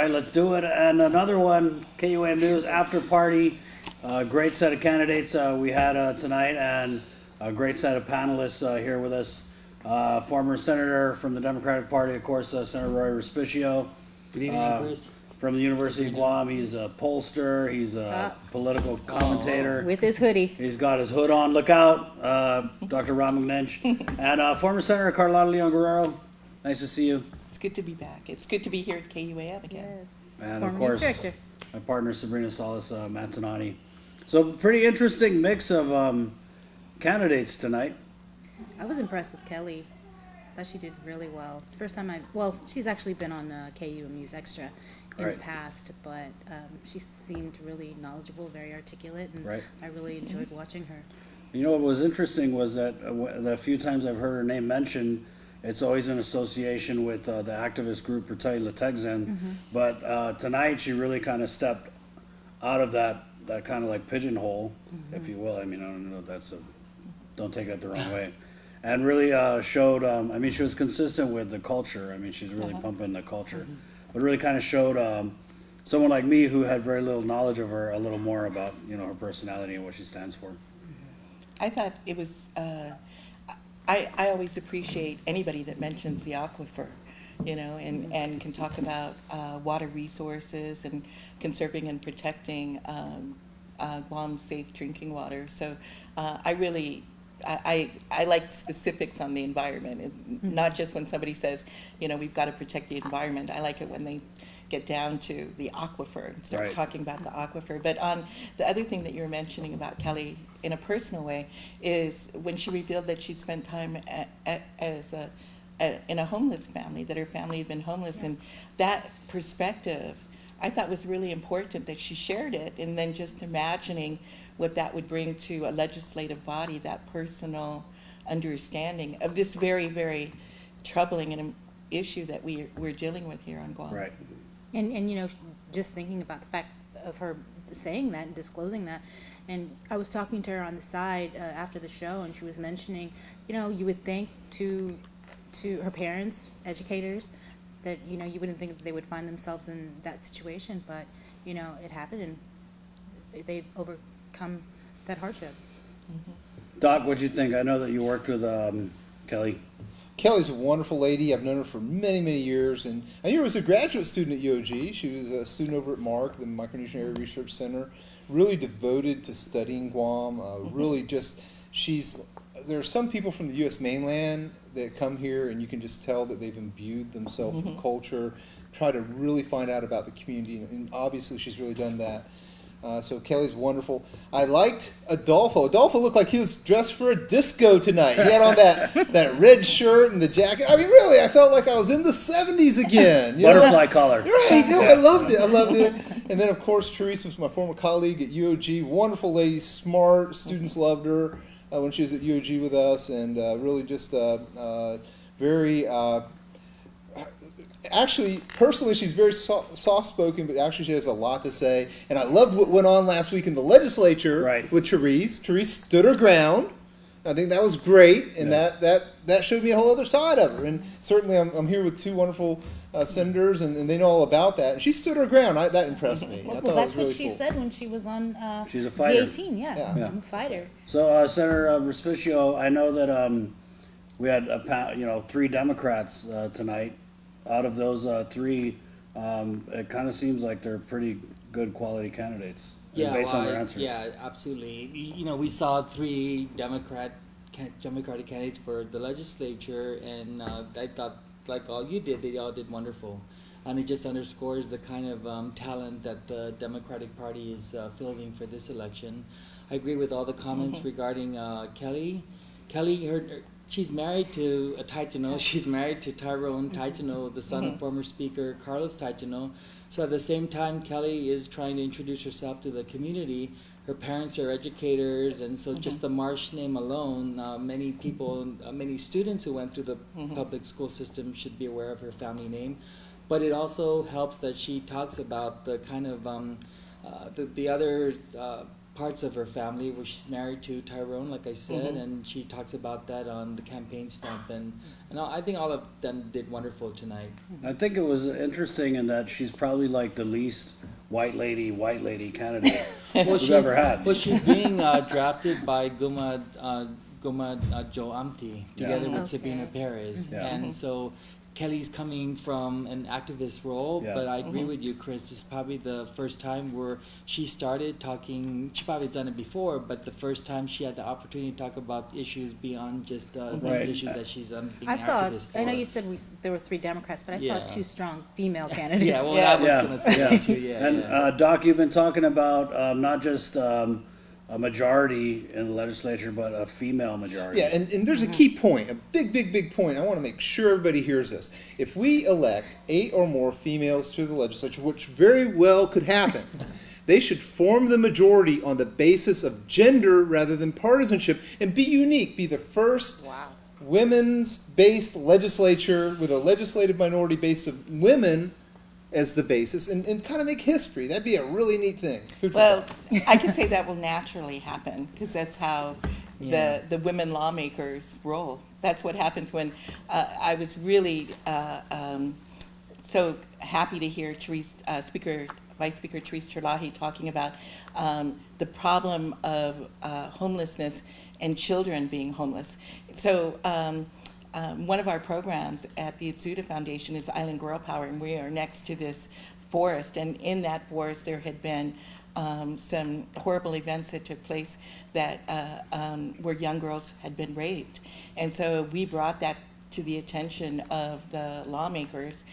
right, let's do it. And another one, KUAM News after party. Great set of candidates we had tonight, and a great set of panelists here with us. Former senator from the Democratic Party, of course, Senator Rory Respicio. Good evening, Chris. From the University of Guam. He's a pollster. He's a political commentator. With his hoodie. He's got his hood on. Look out, Dr. McNinch. And former Senator Carlotta Guerrero. Nice to see you. It's good to be back. It's good to be here at KUAM again. Yes. And Former of course, director. my partner Sabrina Salas Matanani. So pretty interesting mix of candidates tonight. I was impressed with Kelly. I thought she did really well. It's the first time well, she's actually been on KU News Extra in the past, but she seemed really knowledgeable, very articulate, and I really enjoyed watching her. You know what was interesting was that the few times I've heard her name mentioned, it's always in association with the activist group Pertai Lategzin, but tonight she really kind of stepped out of that kind of like pigeonhole, if you will. I mean, I don't know if that's don't take that the wrong way. And really showed, I mean, she was consistent with the culture. I mean, she's really pumping the culture. But really kind of showed someone like me who had very little knowledge of her a little more about, you know, her personality and what she stands for. I thought it was, I always appreciate anybody that mentions the aquifer, you know, and can talk about water resources and conserving and protecting Guam's safe drinking water. So I really, I like specifics on the environment, not just when somebody says, you know, we've got to protect the environment. I like it when they get down to the aquifer and start talking about the aquifer. But on the other thing that you're mentioning about Kelly in a personal way is when she revealed that she'd spent time in a homeless family, that her family had been homeless, and that perspective I thought was really important that she shared it, and then just imagining what that would bring to a legislative body, that personal understanding of this very, very troubling issue that we're dealing with here on Guam. Right. And you know, just thinking about the fact of her saying that and disclosing that, and I was talking to her on the side after the show, and she was mentioning, you know, you would think to her parents, educators, that, you know, you wouldn't think that they would find themselves in that situation, but, you know, it happened, and they've overcome that hardship. Doc, what'd you think? I know that you worked with Kelly. Kelly's a wonderful lady. I've known her for many, many years, and I knew her as a graduate student at UOG. She was a student over at MARC, the Micronesian Area Research Center, really devoted to studying Guam. Really just, there are some people from the U.S. mainland that come here, and you can just tell that they've imbued themselves with the culture, try to really find out about the community, and obviously she's really done that. So Kelly's wonderful. I liked Adolfo. Adolfo looked like he was dressed for a disco tonight. He had on that red shirt and the jacket. I mean, really, I felt like I was in the 70s again. Butterfly collar. Right. No, I loved it. I loved it. And then, of course, Teresa was my former colleague at UOG. Wonderful lady, smart. Students loved her when she was at UOG with us, and really just very... Actually, personally, she's very soft-spoken, but actually she has a lot to say. And I loved what went on last week in the legislature with Therese. Therese stood her ground. I think that was great, and that showed me a whole other side of her. And certainly I'm here with two wonderful senators, and they know all about that. And she stood her ground. That impressed me. I thought well, that's it was really what she cool. said when she was on She's a fighter. G18, I'm a fighter. So, Senator Respicio, I know that we had, 3 Democrats tonight. Out of those 3, it kind of seems like they're pretty good quality candidates based on their answers. Yeah, absolutely. You know, we saw 3 Democratic candidates for the legislature, and I thought, like all you did, they all did wonderful. And it just underscores the kind of talent that the Democratic Party is fielding for this election. I agree with all the comments regarding Kelly. Kelly, she's married to a Taitano. She's married to Tyrone Taitano, the son of former Speaker Carlos Taitano. So at the same time, Kelly is trying to introduce herself to the community. Her parents are educators, and so just the Marsh name alone, many people, many students who went through the public school system should be aware of her family name. But it also helps that she talks about the kind of the other parts of her family where she's married to Tyrone, like I said, and she talks about that on the campaign stump. And I think all of them did wonderful tonight. I think it was interesting in that she's probably like the least white lady candidate we've ever had. Well, she's being drafted by Guma Joe Amti together with Sabina Perez. Yeah. And so Kelly's coming from an activist role, Yeah. but I agree with you, Chris. This is probably the first time where she started talking. She probably done it before, but the first time she had the opportunity to talk about issues beyond just Right. these issues that she's being I saw, activist for. I know you said there were 3 Democrats, but I Yeah. saw 2 strong female candidates. Yeah, well, Yeah. I was Yeah, going to say yeah. that too, yeah. And yeah. Doc, you've been talking about not just a majority in the legislature, but a female majority. Yeah, and there's a key point, a big point. I want to make sure everybody hears this. If we elect 8 or more females to the legislature, which very well could happen, they should form the majority on the basis of gender rather than partisanship and be unique, be the first women's-based legislature with a legislative minority based of women as the basis, and kind of make history. That'd be a really neat thing. Well, I can say that will naturally happen because that's how Yeah. the women lawmakers roll. That's what happens when I was really so happy to hear Vice Speaker Therese Terlahi talking about the problem of homelessness and children being homeless. So one of our programs at the Itsuda Foundation is Island Girl Power, and we are next to this forest. And in that forest, there had been some horrible events that took place that where young girls had been raped. And so we brought that to the attention of the lawmakers,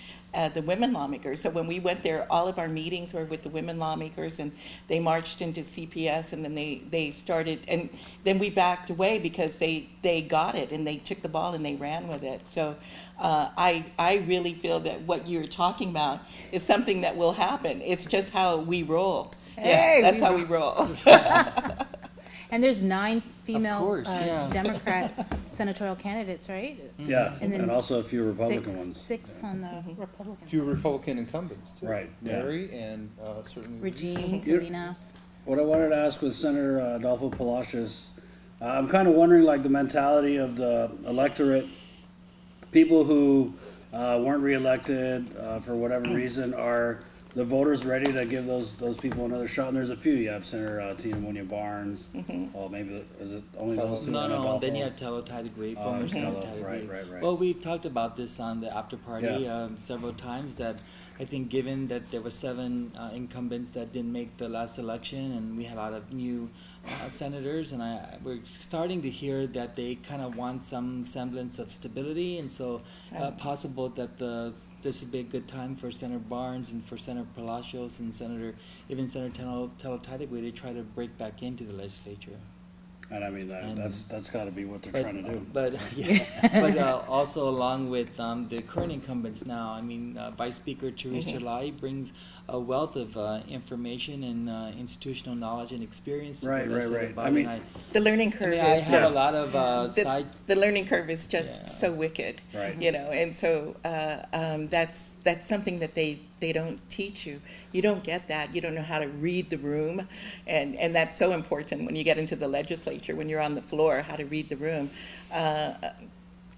the women lawmakers. So when we went there, all of our meetings were with the women lawmakers, and they marched into CPS, and then they started, and then we backed away because they got it, and they took the ball and they ran with it. So I really feel that what you're talking about is something that will happen. It's just how we roll. Hey, yeah, that's how we roll. And there's 9 female course, yeah. Democrat senatorial candidates, right? Yeah, And then and also a few Republican ones. 6 on the Republican few side. Republican incumbents, too. Right, yeah. Mary and certainly Regine, You- Talina. What I wanted to ask with Senator Adolfo Palacios, I'm kind of wondering, like, the mentality of the electorate, people who weren't reelected for whatever reason, are the voters ready to give those people another shot? And there's a few. You have Senator Tina Munoz Barnes. Well, maybe is it only those two? No, and no, Adolfo? then you have Tello Tidegway, Oh, former Senator Tello, Tidegway. right. Well, we've talked about this on the after party Yeah. several times, that I think given that there were 7 incumbents that didn't make the last election, and we had a lot of new senators, and we're starting to hear that they kind of want some semblance of stability, and so possible that this would be a good time for Senator Barnes and for Senator Palacios and even Senator Tello Tidegway to try to break back into the legislature. And I mean, that's got to be what they're trying to do. But yeah, but also along with the current incumbents now, I mean, Vice Speaker Therese Terlahi brings a wealth of information and institutional knowledge and experience to Right, the legislative right. body. I mean, And The learning curve I is have just a lot of the learning curve is just Yeah. so wicked, Right. you know, and so that's something that they don't teach you. You don't get that. You don't know how to read the room, and that's so important when you get into the legislature, when you're on the floor, how to read the room.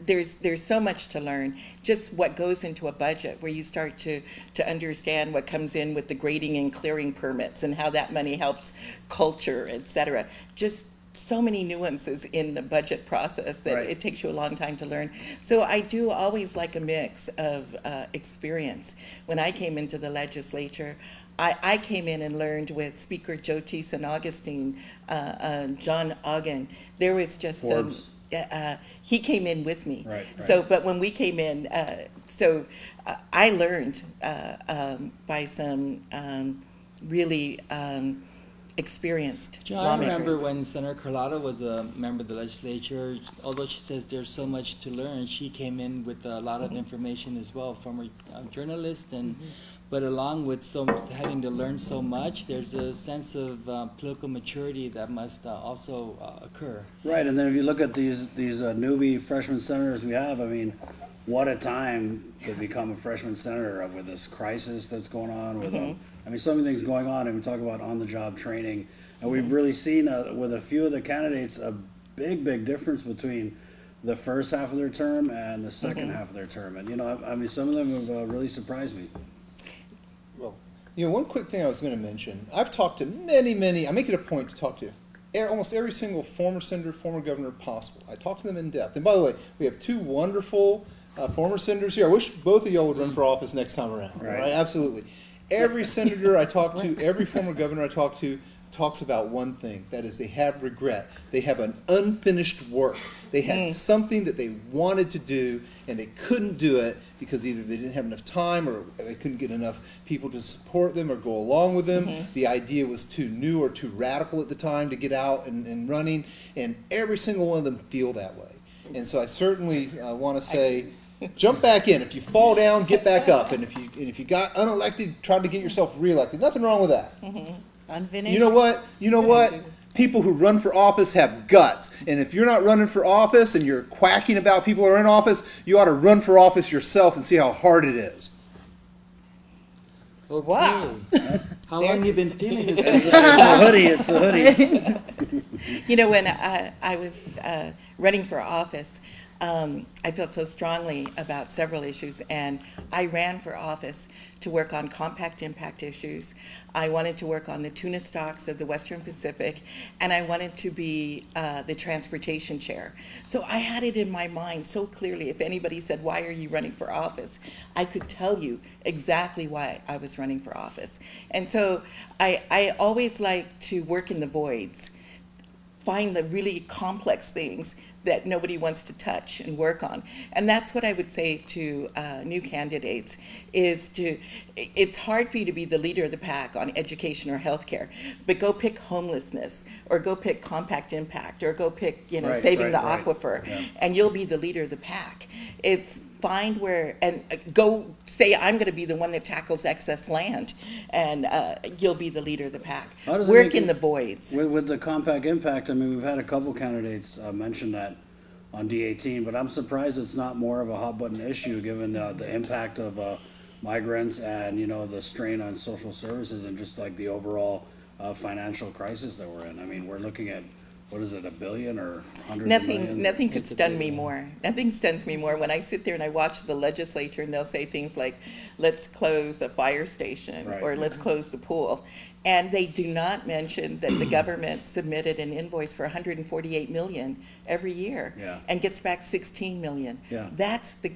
There's so much to learn. Just what goes into a budget, where you start to understand what comes in with the grading and clearing permits and how that money helps culture, et cetera. Just so many nuances in the budget process that Right. it takes you a long time to learn. So I do always like a mix of experience. When I came into the legislature, I came in and learned with Speaker Joe T. St. Augustine, John Ogden. There was just Forbes. some. He came in with me. Right, So, but when we came in, I learned by some really experienced I lawmakers. remember when Senator Carlotta was a member of the legislature, although she says there's so much to learn, she came in with a lot of information as well, former journalist, and but along with having to learn so much, there's a sense of political maturity that must also occur. Right, and then if you look at these newbie freshman senators we have, I mean, what a time to become a freshman senator with this crisis that's going on with I mean, so many things going on, and we talk about on-the-job training, And we've really seen with a few of the candidates a big difference between the first half of their term and the second half of their term. And, I mean, some of them have really surprised me. Well, one quick thing I was going to mention. I've talked to many, I make it a point to talk to almost every single former senator, former governor possible. I talk to them in depth. And by the way, we have two wonderful former senators here. I wish both of y'all would run for office next time around. Right? Absolutely. Every senator I talk to, every former governor I talk to, talks about one thing. That is, they have regret. They have an unfinished work. They had something that they wanted to do, and they couldn't do it because either they didn't have enough time or they couldn't get enough people to support them or go along with them. The idea was too new or too radical at the time to get out and running, and every single one of them feel that way. And so I certainly want to say, jump back in. If you fall down, get back up. And if you got unelected, try to get yourself reelected. Nothing wrong with that. Unfinished. You know what? People who run for office have guts. And if you're not running for office and you're quacking about people who are in office, you ought to run for office yourself and see how hard it is. Okay. Wow. How long have you been feeling this? It's the hoodie. When I was running for office, I felt so strongly about several issues, and I ran for office to work on compact impact issues. I wanted to work on the tuna stocks of the Western Pacific, and I wanted to be the transportation chair. So I had it in my mind so clearly. If anybody said, "Why are you running for office?" I could tell you exactly why I was running for office. And so I always like to work in the voids, find the really complex things that nobody wants to touch and work on. And that's what I would say to new candidates is it's hard for you to be the leader of the pack on education or healthcare, but go pick homelessness or go pick compact impact or go pick, saving the aquifer, and you'll be the leader of the pack. It's find where, and go say, I'm going to be the one that tackles excess land, and you'll be the leader of the pack. Work in the voids. With the compact impact, I mean, we've had a couple candidates mention that on D18, but I'm surprised it's not more of a hot button issue given the impact of migrants and, the strain on social services and just like the overall financial crisis that we're in. I mean, we're looking at, what is it, $1 billion or hundreds of millions? Nothing could stun me more. Nothing stuns me more when I sit there and I watch the legislature and they'll say things like, let's close a fire station or let's close the pool. And they do not mention that the government submitted an invoice for $148 million every year and gets back $16 million. That's the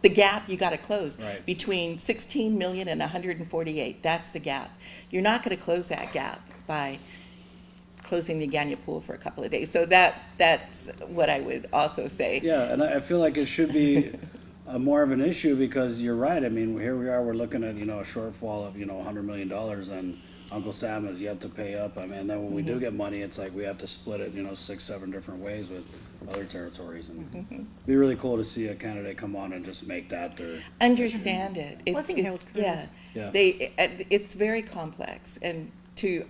gap you got to close between $16 million and $148. That's the gap. You're not going to close that gap by closing the Ganya pool for a couple of days. So that's what I would also say. Yeah, and I feel like it should be more of an issue because you're right. I mean, here we are, we're looking at, a shortfall of, $100 million and Uncle Sam has yet to pay up. I mean, and then when we do get money, it's like we have to split it, 6, 7 different ways with other territories. And it'd be really cool to see a candidate come on and just make that their... Understand it. It's very complex. And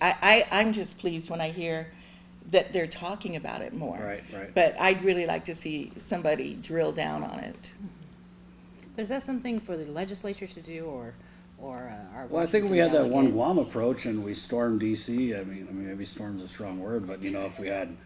I'm just pleased when I hear that they're talking about it more. Right. But I'd really like to see somebody drill down on it. But is that something for the legislature to do, or our? Well, I think we had that one Guam approach, and we stormed D.C. I mean, maybe storm's a strong word, but if we had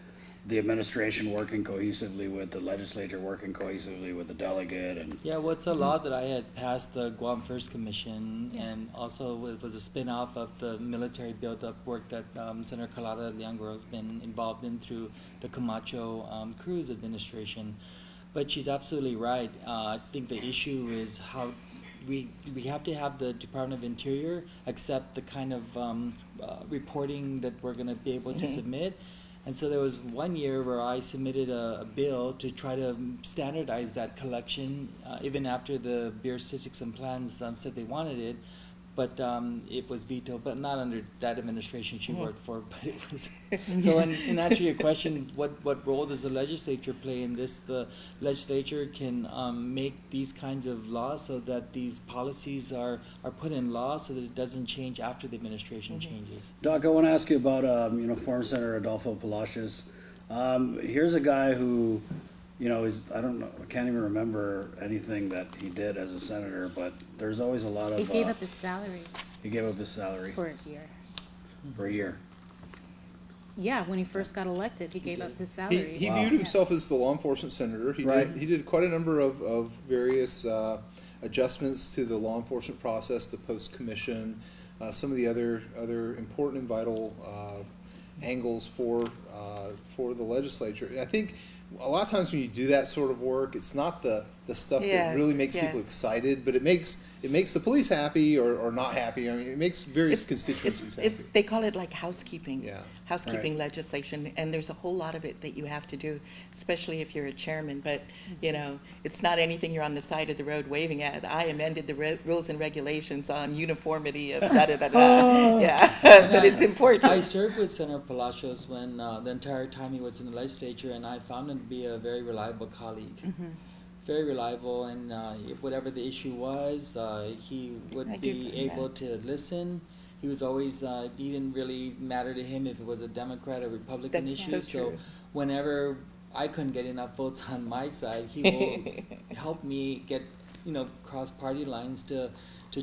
the administration working cohesively with the legislature, working cohesively with the delegate, and it's a law that I had passed the Guam First Commission, and also it was a spin-off of the military build-up work that Senator Carlotta Guerrero has been involved in through the Camacho Cruz administration. But she's absolutely right. I think the issue is how we have to have the Department of Interior accept the kind of reporting that we're going to be able to submit. And so there was one year where I submitted a bill to try to standardize that collection, even after the Bureau of Statistics and Plans said they wanted it. But it was vetoed, but not under that administration she worked for. But it was so. In answer your question, what role does the legislature play in this? The legislature can make these kinds of laws so that these policies are put in law, so that it doesn't change after the administration changes. Doc, I want to ask you about former Senator Adolfo Palacios. Here's a guy who, I don't know, I can't even remember anything that he did as a senator, but there's always a lot of... He gave up his salary. He gave up his salary. For a year. For a year. Yeah, when he first got elected, he gave up his He, salary. he Wow. viewed himself as the law enforcement senator. Right. He did quite a number of various adjustments to the law enforcement process, the post-commission, some of the other important and vital angles for the legislature. And I think a lot of times when you do that sort of work, it's not the stuff that Yes, really makes yes. people excited, but it makes the police happy or not happy. I mean, it makes various constituencies happy. They call it like housekeeping. Yeah. Housekeeping legislation, and there's a whole lot of it that you have to do, especially if you're a chairman. But, you know, it's not anything you're on the side of the road waving at. I amended the rules and regulations on uniformity of da-da-da-da. Yeah, but it's important. I served with Senator Palacios when the entire time he was in the legislature, and I found him to be a very reliable colleague. Very reliable, and if whatever the issue was, he I would do be find able that. to listen. He was always, he didn't really matter to him if it was a Democrat or Republican That's issue. so true. Whenever I couldn't get enough votes on my side, he will help me get, you know, cross party lines to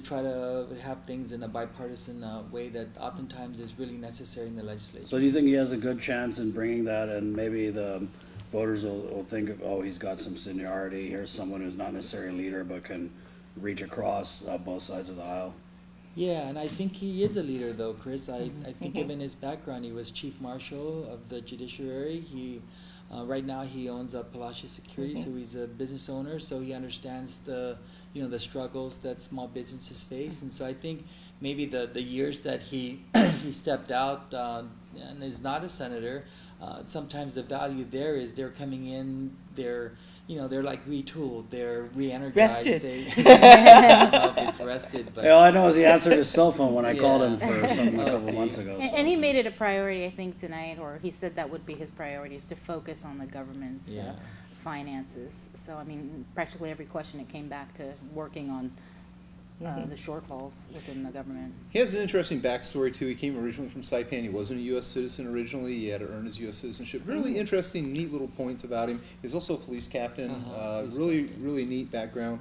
try to have things in a bipartisan way that oftentimes is really necessary in the legislature. So do you think he has a good chance in bringing that, and maybe the voters will think, oh, he's got some seniority, here's someone who's not necessarily a leader but can reach across both sides of the aisle? Yeah, and I think he is a leader, though, Chris. I think given his background, he was chief marshal of the judiciary. He, right now, he owns Palacios Security, so he's a business owner. So he understands the, you know, the struggles that small businesses face. And so I think maybe the years that he he stepped out and is not a senator, sometimes the value there is they're coming in, they're, you know, they're like retooled, they're re-energized. Rested. I don't know if it's rested, but All I know is he answered his cell phone when I called him Yeah. for something a Oh, couple see. months ago. And he made it a priority, I think, tonight, or he said that would be his priority, is to focus on the government's Yeah. finances. So, I mean, practically every question, it came back to working on the shortfalls within the government. He has an interesting backstory too. He came originally from Saipan. He wasn't a U.S. citizen originally. He had to earn his U.S. citizenship. Really interesting, neat little points about him. He's also a police captain. Police Really neat background.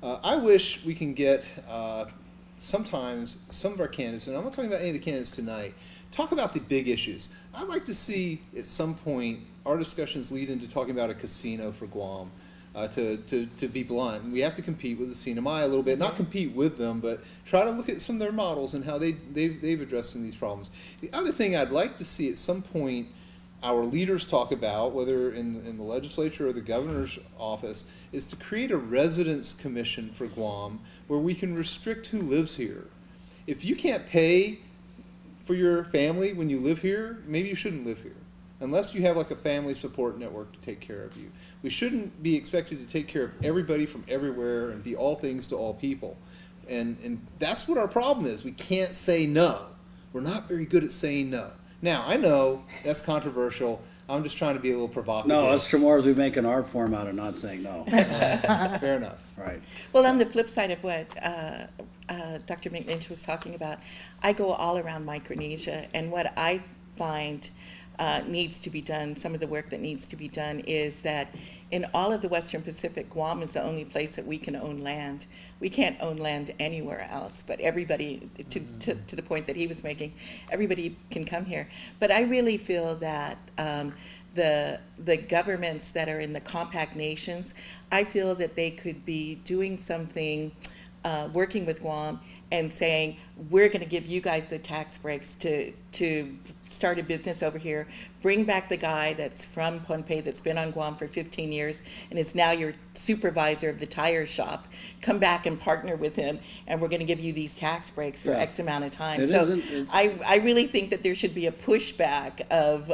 I wish we can get sometimes some of our candidates, and I'm not talking about any of the candidates tonight, talk about the big issues. I'd like to see at some point our discussions lead into talking about a casino for Guam. To be blunt, we have to compete with the CNMI a little bit, not compete with them, but try to look at some of their models and how they've addressed some of these problems. The other thing I'd like to see at some point our leaders talk about, whether in the legislature or the governor's office, is to create a residence commission for Guam where we can restrict who lives here. If you can't pay for your family when you live here, maybe you shouldn't live here, unless you have like a family support network to take care of you. We shouldn't be expected to take care of everybody from everywhere and be all things to all people. And that's what our problem is. We can't say no. We're not very good at saying no. Now, I know that's controversial. I'm just trying to be a little provocative. No, us Chamorros, we make an art form out of not saying no. Fair enough. Right. Well, on the flip side of what Dr. McNinch was talking about, I go all around Micronesia, and what I find needs to be done, some of the work that needs to be done, is that in all of the Western Pacific, Guam is the only place that we can own land. We can't own land anywhere else, but everybody, to the point that he was making, everybody can come here. But I really feel that the governments that are in the compact nations, I feel that they could be doing something, working with Guam and saying, we're going to give you guys the tax breaks to start a business over here, bring back the guy that's from Pohnpei that's been on Guam for 15 years and is now your supervisor of the tire shop, come back and partner with him, and we're going to give you these tax breaks for Yeah. X amount of time. It So isn't- I really think that there should be a pushback of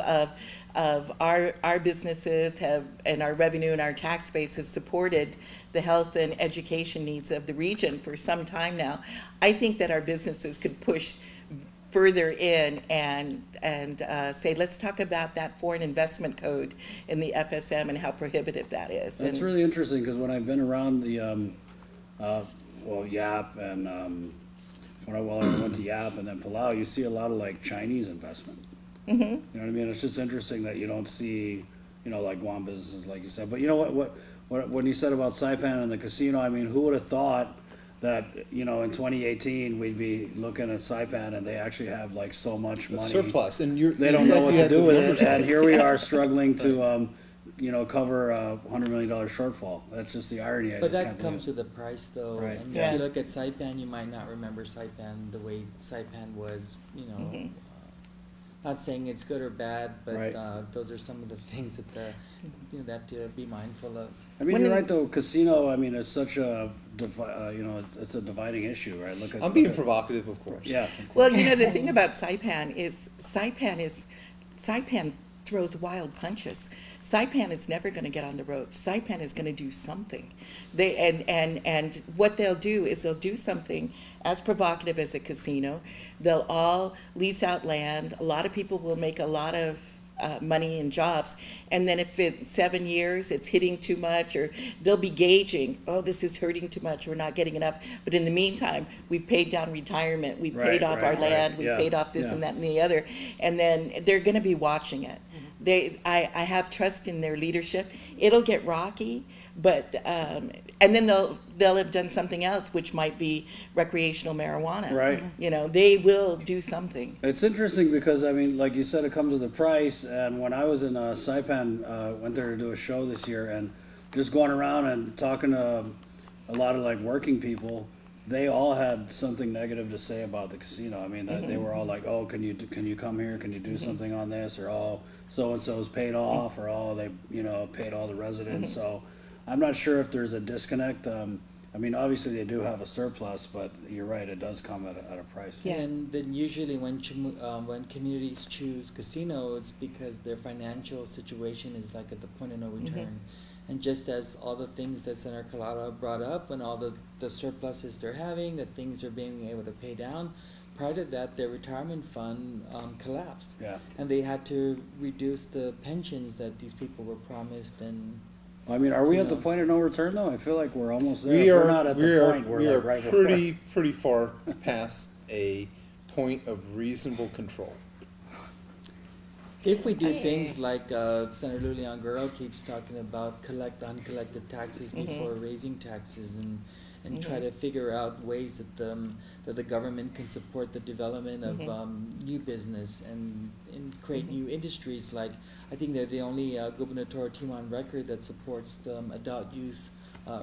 our businesses have, and our revenue and our tax base has supported the health and education needs of the region for some time now. I think that our businesses could push further in and say, let's talk about that foreign investment code in the FSM and how prohibitive that is. That's And- really interesting, because when I've been around the, YAP and when I went to YAP and then Palau, you see a lot of like Chinese investment. You know what I mean? It's just interesting that you don't see, you know, like Guam businesses, like you said. But you know what when you said about Saipan and the casino, I mean, who would have thought that, you know, in 2018, we'd be looking at Saipan and they actually have like so much The money. surplus, and They don't know what you to had do the with numbers it, on and here we are struggling to, you know, cover a $100 million shortfall. That's just the irony. I But just that can't comes believe with a price, though. Right. And Yeah. if you look at Saipan, you might not remember Saipan the way Saipan was, you know. Mhm. Not saying it's good or bad, but Right. those are some of the things that you know, they have to be mindful of. I mean, When you're in- right though. Casino. I mean, it's such a, you know, it's a dividing issue, right? Look at. I'm being look at- provocative, of course. Yeah. Well, you know, the thing about Saipan throws wild punches. Saipan is never going to get on the ropes. Saipan is going to do something. And what they'll do is they'll do something as provocative as a casino. They'll all lease out land. A lot of people will make a lot of money and jobs. And then if in 7 years it's hitting too much, or they'll be gauging, oh, this is hurting too much, we're not getting enough. But in the meantime, we've paid down retirement, we've Right, paid off right, our land, right. we've Yeah, paid off this yeah. and that and the other. And then they're going to be watching it. I have trust in their leadership. It'll get rocky, but and then they'll have done something else, which might be recreational marijuana. Right. You know, they will do something. It's interesting because, I mean, like you said, it comes with a price. And when I was in Saipan, went there to do a show this year, and just going around and talking to a lot of like working people, they all had something negative to say about the casino. I mean, they were all like, "Oh, can you come here? Can you do something on this?" Or, "Oh, so and so's paid off," or, "Oh, they paid all the residents." So I'm not sure if there's a disconnect. I mean, obviously they do have a surplus, but you're right, it does come at a price. Yeah. And then usually when communities choose casinos, because their financial situation is like at the point of no return. And just as all the things that Senator Carlotta brought up, and all the surpluses they're having, the things they're being able to pay down, prior to that, their retirement fund collapsed. Yeah. And they had to reduce the pensions that these people were promised. And I mean, are we Who at the knows? point of no return though? I feel like we're almost there. We If are we're not at we the are point. We're we like are right pretty far past a point of reasonable control. if we do things like Senator Lulian Guerrero keeps talking about, collect uncollected taxes before raising taxes, and try to figure out ways that the government can support the development of new business and create new industries. Like, I think they're the only gubernatorial team on record that supports the adult use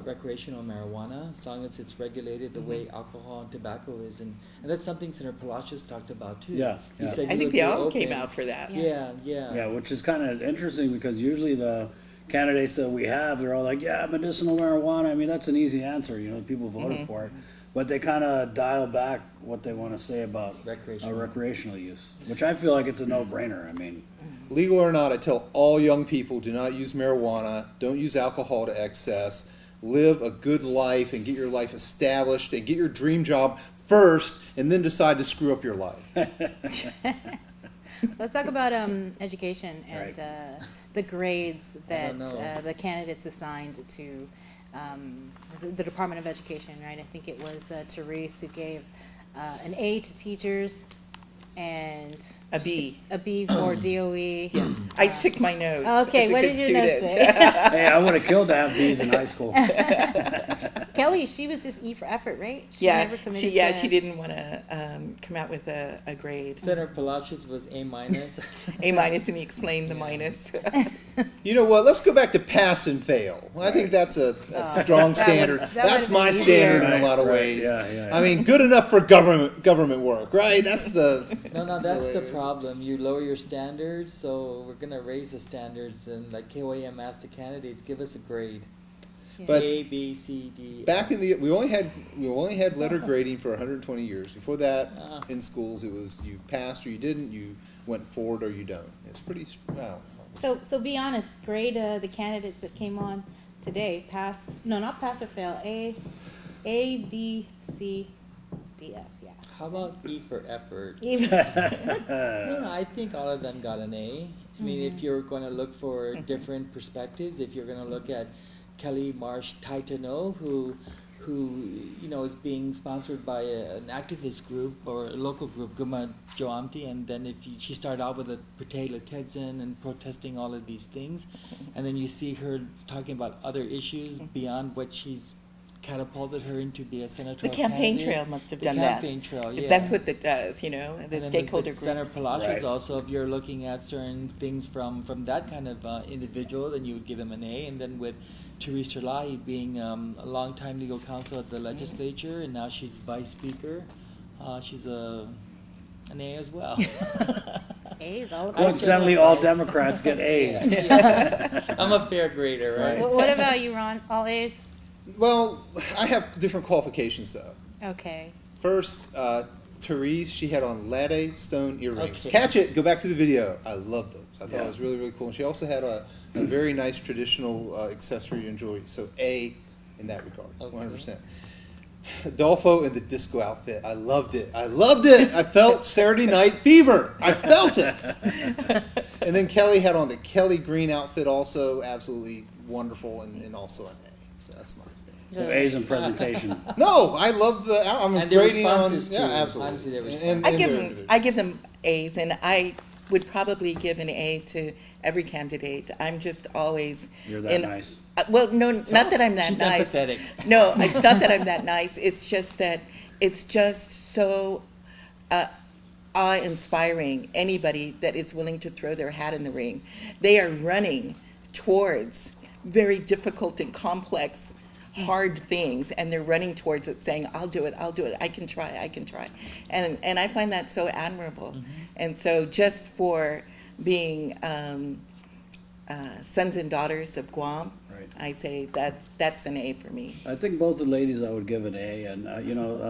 recreational marijuana, as long as it's regulated the way alcohol and tobacco is. And that's something Senator Palacios talked about too. Yeah, He yeah. said I he think would they be all came open. out for that. Yeah, yeah. Yeah, which is kind of interesting because usually the candidates that we have, they're all like, yeah, medicinal marijuana. I mean, that's an easy answer. You know, people voted for it. But they kind of dial back what they want to say about recreational use, which I feel like it's a no-brainer. I mean, Legal or not, I tell all young people, do not use marijuana, don't use alcohol to excess, live a good life and get your life established and get your dream job first, and then decide to screw up your life. Let's talk about education and Right. the grades that don't know. the candidates assigned to was it the Department of Education, right? I think it was Therese who gave an A to teachers and A B. a B for DOE. I took my notes. Okay, as a what good did your notes student. say? hey, I would have killed to have these in high school. Kelly, she was just E for effort, right? She Yeah, never committed she to, didn't want to come out with a grade. Senator Palacios was A minus. A minus, and he explained the minus. You know what? Let's go back to pass and fail. I think that's a strong standard. that That's would've my been standard in easier. a lot of Right, ways. yeah. I mean, good enough for government work, right? That's the No, that's way the it is. problem. You lower your standards, so we're gonna raise the standards. And like KOAM asked the candidates, give us a grade. But A, B, C, D. back in the we only had letter grading for 120 years. Before that, Ah. in schools, it was you passed or you didn't, you went forward or you don't. It's pretty wow. So be honest, grade the candidates that came on today. Pass, no, not pass or fail. A, B, C, D, F. Yeah. How about E for effort? Even, No, I think all of them got an A. I mean, if you're going to look for different perspectives, if you're going to look at Kelly Marsh Taitano, who is being sponsored by an activist group or a local group, Guma Joamti, and then she started out with a Pate Letedzin and protesting all of these things, and then you see her talking about other issues beyond what she's catapulted her into be a senatorial The campaign candidate. trail must have The done that. campaign trail, yeah. That's what it does, you know, the And then stakeholder with Senator groups. Palacios Right. also, if you're looking at certain things from that kind of individual, then you would give him an A. And then with Teresa Lai being a longtime legal counsel at the legislature, and now she's vice speaker, she's an A as well. A's all Coincidentally, all Democrats get A's. Yeah. I'm a fair grader, right? What about you, Ron? All A's? Well, I have different qualifications though. Okay. First, Therese, she had on latte stone earrings. Okay. Catch it, go back to the video. I love those. I thought Yeah. it was really, really cool. And she also had a very nice traditional accessory and jewelry. So A in that regard, Okay. 100%. Adolfo in the disco outfit. I loved it. I loved it. I felt Saturday Night Fever. I felt it. And then Kelly had on the Kelly green outfit also. Absolutely wonderful and also an A. So that's my So A's in presentation. No, I love the. I'm And their grading on. responses, Yeah, too. absolutely. Honestly, their And I their give them, individual. I give them A's, and I would probably give an A to every candidate. I'm just always. You're that nice. Well, no, not that I'm that She's nice. empathetic. No, it's not that I'm that nice. It's just that it's just so awe-inspiring. Anybody that is willing to throw their hat in the ring, they are running towards very difficult and complex, hard things, and they're running towards it, saying, "I'll do it. I'll do it. I can try. I can try," and I find that so admirable. And so, just for being sons and daughters of Guam, Right. I say that's an A for me. I think both the ladies I would give an A, and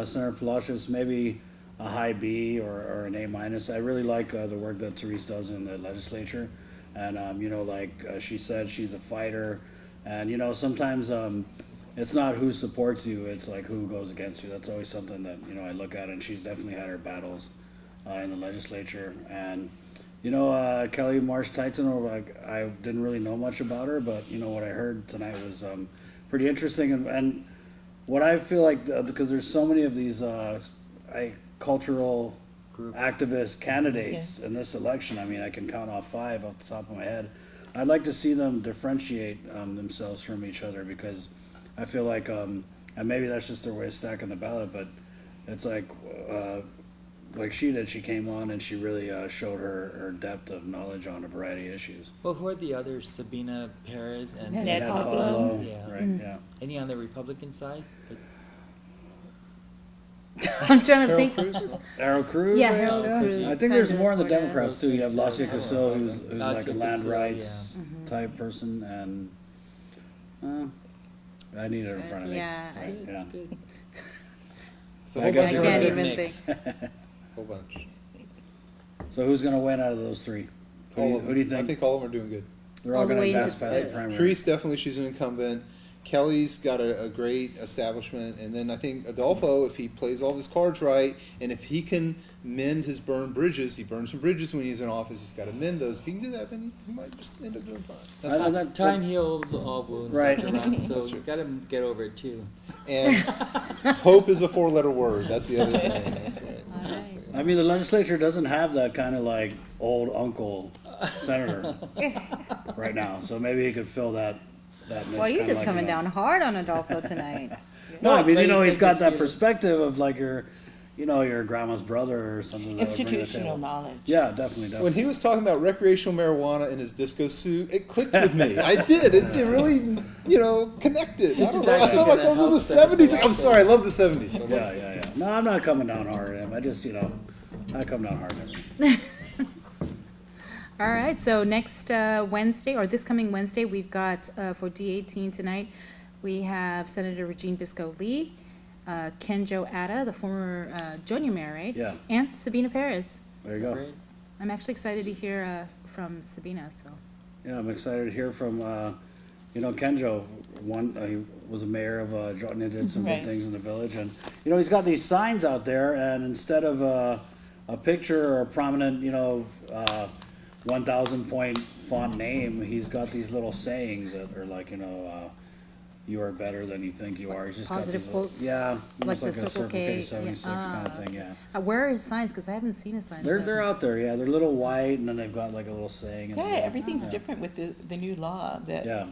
Senator Palacios maybe a high B or an A minus. I really like the work that Therese does in the legislature, and she said, she's a fighter, and sometimes it's not who supports you, it's like who goes against you. That's always something that I look at, and she's definitely had her battles in the legislature. And Kelly Marsh Tyson, I didn't really know much about her, but what I heard tonight was pretty interesting. And what I feel like, because there's so many of these cultural Groups. activist candidates Yes. in this election, I mean, I can count off 5 off the top of my head. I'd like to see them differentiate themselves from each other, because I feel like, and maybe that's just their way of stacking the ballot, but it's like she did, she came on and she really showed her depth of knowledge on a variety of issues. Well, who are the others? Sabina Perez and Ned Ned Pablo. Yeah. Right, yeah. Any on the Republican side? I'm trying to Harold think. Cruz? Harold Cruz? Yeah, Harold Cruz. I think there's Kinda, more in the sorta. Democrats too. You have Lacia Casil, who's like a Lacia land Casil, rights yeah. type person, and I need it in front of me. Yeah, So, I- yeah. It's good. So I whole guess bunch. you're can't right. even Mix. think. Whole bunch. So who's going to win out of those 3? Who do you think? I think all of them are doing good. They're all all the going way to into- pass past the primary. Therese, definitely, she's an incumbent. Kelly's got a great establishment, and then I think Adolfo, if he plays all of his cards right, and if he can mend his burned bridges, he burned some bridges when he's in office, he's got to mend those. If he can do that, then he might just end up doing fine. That's I- fine. that- Time heals all wounds. Right. Dr. Ron, so That's you true. got to get over it too. And hope is a 4-letter word. That's the other thing. That's right. All right. I mean, the legislature doesn't have that kind of like old uncle senator right now, so maybe he could fill that niche. Well, you're kinda just like, coming down hard on Adolfo tonight. No, I mean, But he's he's got like that the- perspective of like your grandma's brother or something. that would bring to the Institutional table. knowledge. Yeah, definitely. When he was talking about recreational marijuana in his disco suit, it clicked with me. I did. It really, connected. This I is don't know. I actually felt like gonna I was in the help set the 70s. I'm sorry, I love the 70s. I love Yeah, the yeah, 70s. yeah. No, I'm not coming down hard on him. I just, I come down hard on him. All right, so next Wednesday, or this coming Wednesday, we've got for D18 tonight, we have Senator Regine Bisco-Lee, Kenjo Atta, the former junior mayor, right? Yeah. And Sabina Perez. There you go. Great. I'm actually excited to hear from Sabina, so. Yeah, I'm excited to hear from, Kenjo. He was a mayor of Jordan and did some Right. good things in the village. And, he's got these signs out there, and instead of a picture or a prominent, 1,000 point font name, he's got these little sayings that are like, you are better than you think you are. He's just Positive got these little- quotes? Yeah, almost Like like, the a Circle K, 76 yeah. kind of thing, yeah. Where are his signs? Because I haven't seen his signs. They're yet. out there, yeah. They're little white, and then they've got like a little saying. in the Yeah, middle. everything's Yeah. different with the new law that Yeah.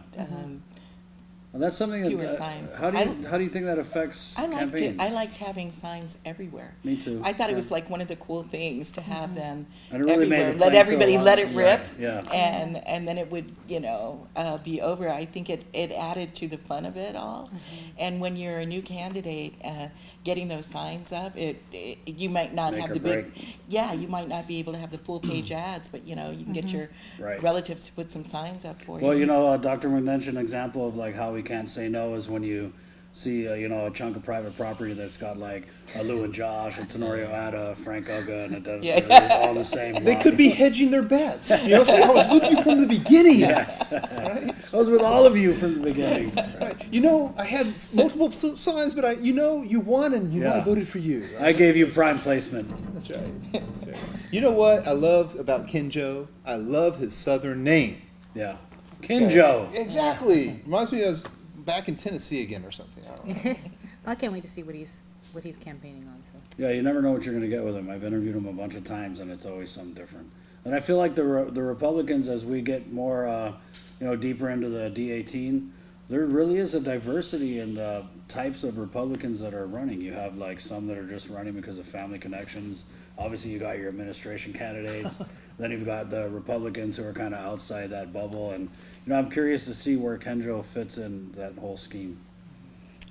Well, that's something that, Fewer signs. how do you think that affects I liked it. campaigns? I liked having signs everywhere. Me too. I thought it Yeah. was like one of the cool things to have them And it really made everywhere. the Let playing everybody field let a it lot- rip, yeah. and then it would be over. I think it added to the fun of it all. And when you're a new candidate, getting those signs up, you might not Make have or the big, break. you might not be able to have the full page ads, but you can get your Right. relatives to put some signs up for you. Well, Dr. McNinch, an example of like how we can't say no is when you see, a chunk of private property that's got like a Lou and Josh, a Tenorio Ada, Frank Uga, and a Dennis Yeah. Rivers, all in the same They lot. could be hedging their bets. Say, I was with you from the beginning. I was with all of you from the beginning. Right. I had multiple signs, but you won, and I Yeah. voted for you. I gave you prime placement. That's right. That's right. You know what I love about Kenjo? I love his southern name. Yeah. Kinjo. Exactly. Reminds me I was back in Tennessee again or something. I don't know. I can't wait to see what he's campaigning on. So. Yeah, you never know what you're going to get with him. I've interviewed him a bunch of times, and it's always something different. And I feel like the Republicans, as we get more, deeper into the D18, there really is a diversity in the types of Republicans that are running. You have like some that are just running because of family connections. Obviously, you got your administration candidates. Then you've got the Republicans who are kind of outside that bubble. And I'm curious to see where Kenjo fits in that whole scheme.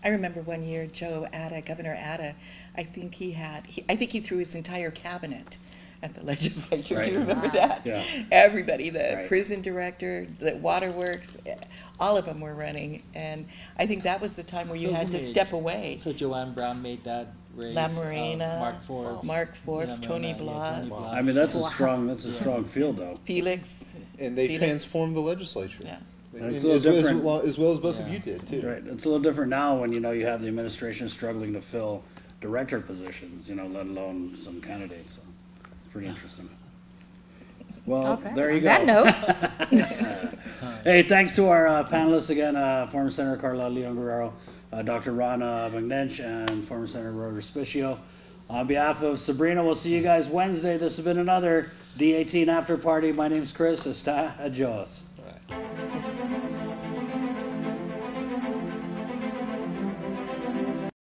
I remember one year, Governor Ada, I think he threw his entire cabinet at the legislature. Right. Do you remember Wow. that? Yeah. Everybody, the Right. prison director, the waterworks, all of them were running. And I think that was the time where you So had who to made- step away. So Joanne Brown made that race. La Morena, Mark Forbes. Mark Forbes, La Tony Morena, Blas. Tony I mean, that's a Wow. strong field, though. Felix. And they Felix. transformed the legislature. Yeah. And it's And a as, little as, different. well, as well as both of Yeah. you did, too. Right. It's a little different now when, you have the administration struggling to fill director positions, let alone some candidates. So it's pretty interesting. Well, All right. there you On go. that note, Hey, thanks to our panelists again, former Senator Carlotta Leon Guerrero, Dr. Rana McNinch, and former Senator Rory Respicio. On behalf of Sabrina, we'll see you guys Wednesday. This has been another D18 After Party. My name's Chris. Hasta adios.